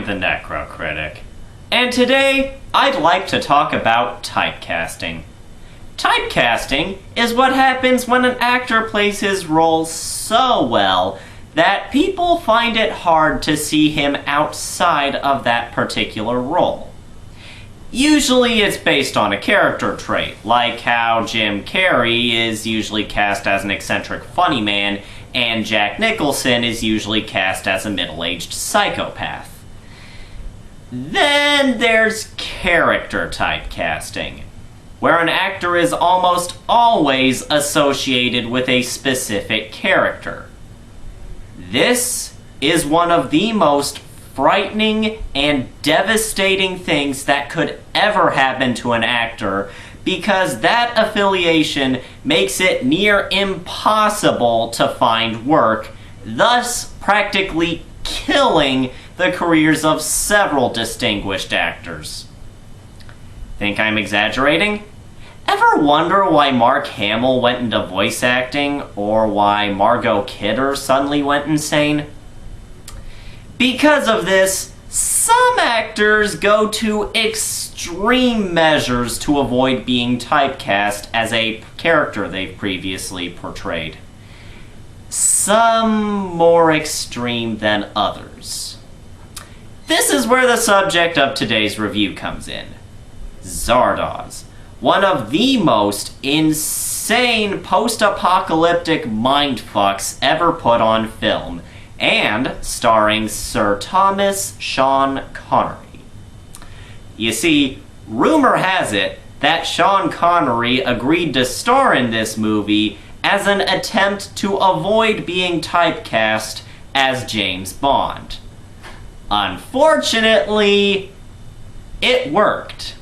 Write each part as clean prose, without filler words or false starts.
I'm the Necro Critic, and today I'd like to talk about typecasting. Typecasting is what happens when an actor plays his role so well that people find it hard to see him outside of that particular role. Usually it's based on a character trait, like how Jim Carrey is usually cast as an eccentric funny man, and Jack Nicholson is usually cast as a middle-aged psychopath. Then there's character typecasting, where an actor is almost always associated with a specific character. This is one of the most frightening and devastating things that could ever happen to an actor, because that affiliation makes it near impossible to find work, thus practically killing the careers of several distinguished actors. Think I'm exaggerating? Ever wonder why Mark Hamill went into voice acting, or why Margot Kidder suddenly went insane? Because of this, some actors go to extreme measures to avoid being typecast as a character they've previously portrayed. Some more extreme than others. This is where the subject of today's review comes in. Zardoz, one of the most insane post-apocalyptic mindfucks ever put on film, and starring Sir Thomas Sean Connery. You see, rumor has it that Sean Connery agreed to star in this movie as an attempt to avoid being typecast as James Bond. Unfortunately, it worked.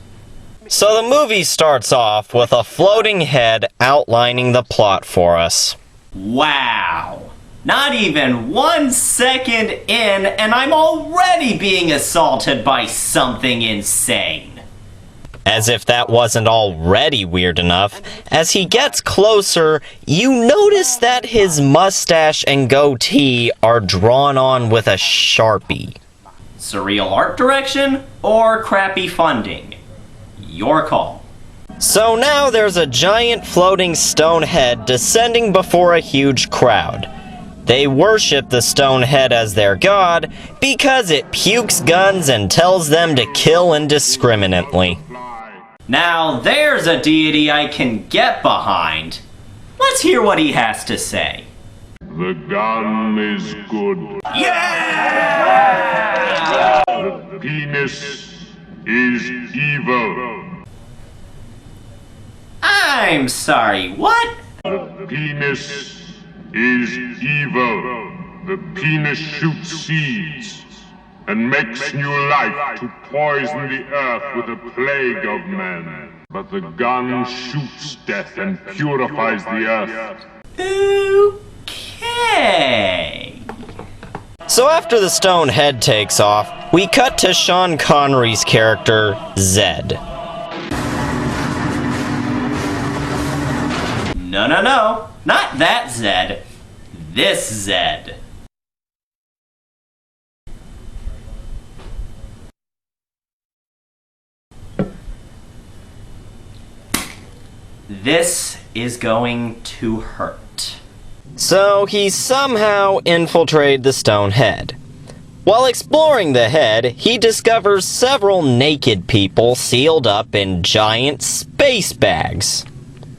So the movie starts off with a floating head outlining the plot for us. Wow! Not even 1 second in, and I'm already being assaulted by something insane. As if that wasn't already weird enough, as he gets closer, you notice that his mustache and goatee are drawn on with a Sharpie. Surreal art direction or crappy funding? Your call. So now there's a giant floating stone head descending before a huge crowd. They worship the stone head as their god because it pukes guns and tells them to kill indiscriminately. Now there's a deity I can get behind. Let's hear what he has to say. The gun is good. Yeah! The penis is evil. I'm sorry, what? The penis is evil. The penis shoots seeds and makes new life to poison the earth with a plague of men. But the gun shoots death and purifies the earth. Okay. So after the stone head takes off, we cut to Sean Connery's character, Zed. No, not that Zed. This Zed. This is going to hurt. So he somehow infiltrated the stone head. While exploring the head, he discovers several naked people sealed up in giant space bags.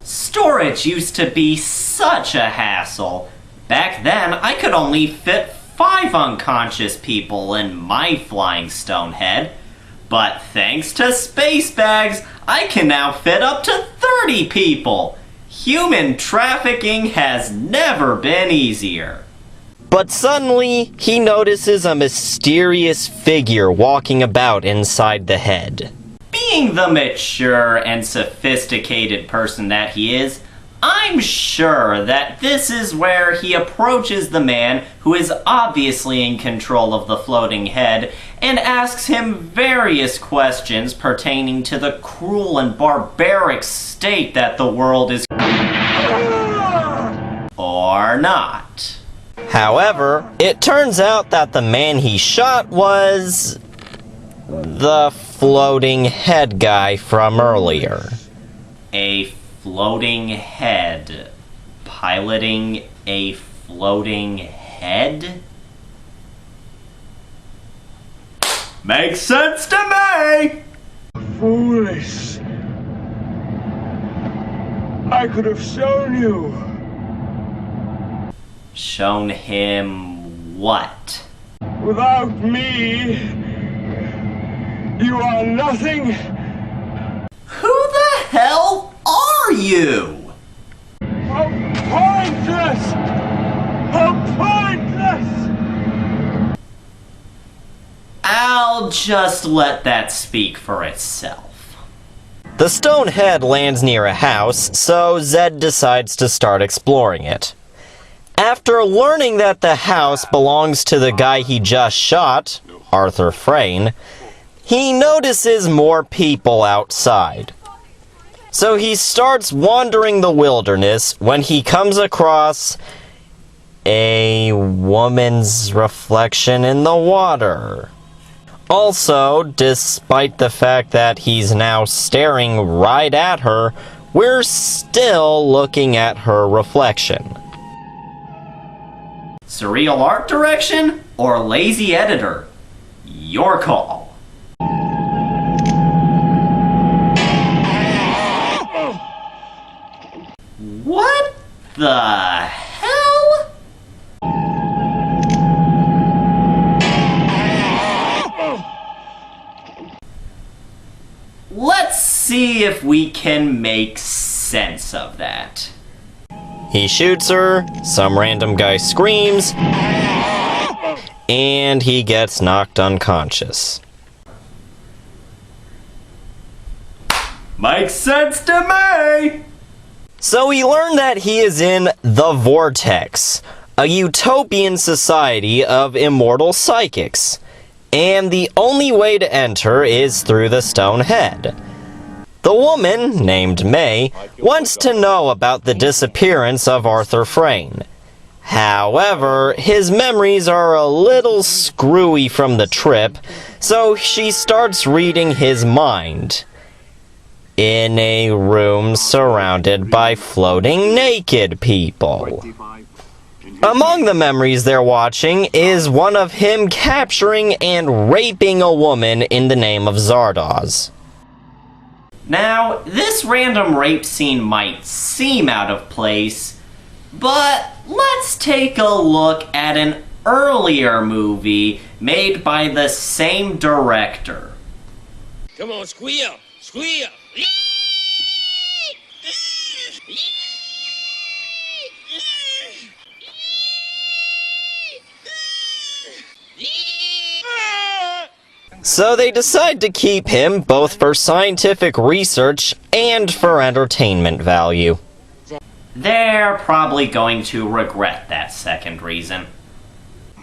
Storage used to be such a hassle. Back then, I could only fit 5 unconscious people in my flying stone head. But thanks to space bags, I can now fit up to 30 people. Human trafficking has never been easier. But suddenly, he notices a mysterious figure walking about inside the head. Being the mature and sophisticated person that he is, I'm sure that this is where he approaches the man who is obviously in control of the floating head and asks him various questions pertaining to the cruel and barbaric state that the world is or not. However, it turns out that the man he shot was The floating head guy from earlier. A floating head piloting a floating head? Makes sense to me! Foolish. I could have shown you. Shown him what? Without me, you are nothing. Who the hell are you? How pointless! How pointless! I'll just let that speak for itself. The stone head lands near a house, so Zed decides to start exploring it. After learning that the house belongs to the guy he just shot, Arthur Frayne, he notices more people outside. So he starts wandering the wilderness when he comes across a woman's reflection in the water. Also, despite the fact that he's now staring right at her, we're still looking at her reflection. Surreal art direction or lazy editor? Your call. What the hell? Let's see if we can make sense of that. He shoots her, some random guy screams, and he gets knocked unconscious. Makes sense to me! So we learn that he is in the Vortex, a utopian society of immortal psychics, and the only way to enter is through the stone head. The woman, named May, wants to know about the disappearance of Arthur Frayne. However, his memories are a little screwy from the trip, so she starts reading his mind. In a room surrounded by floating naked people. Among the memories they're watching is one of him capturing and raping a woman in the name of Zardoz. Now, this random rape scene might seem out of place, but let's take a look at an earlier movie made by the same director. Come on, squeal! Squeal! So they decide to keep him both for scientific research and for entertainment value. They're probably going to regret that second reason.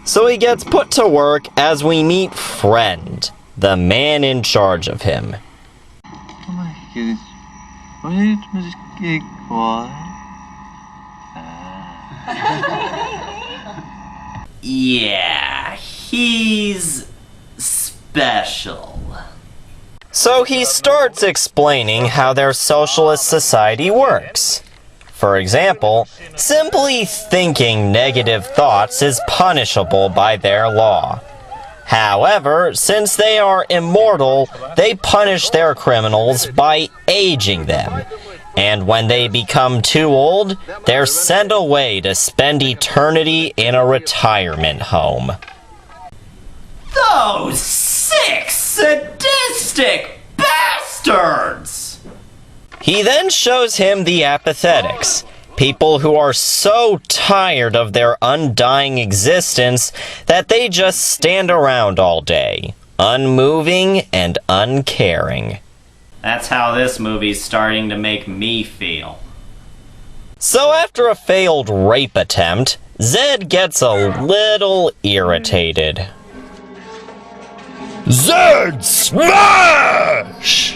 So he gets put to work as we meet Friend, the man in charge of him. Yeah, he's special. So he starts explaining how their socialist society works. For example, simply thinking negative thoughts is punishable by their law. However, since they are immortal, they punish their criminals by aging them. And when they become too old, they're sent away to spend eternity in a retirement home. Those sick, sadistic bastards! He then shows him the apathetics, people who are so tired of their undying existence that they just stand around all day, unmoving and uncaring. That's how this movie's starting to make me feel. So after a failed rape attempt, Zed gets a little irritated. Zed Smash!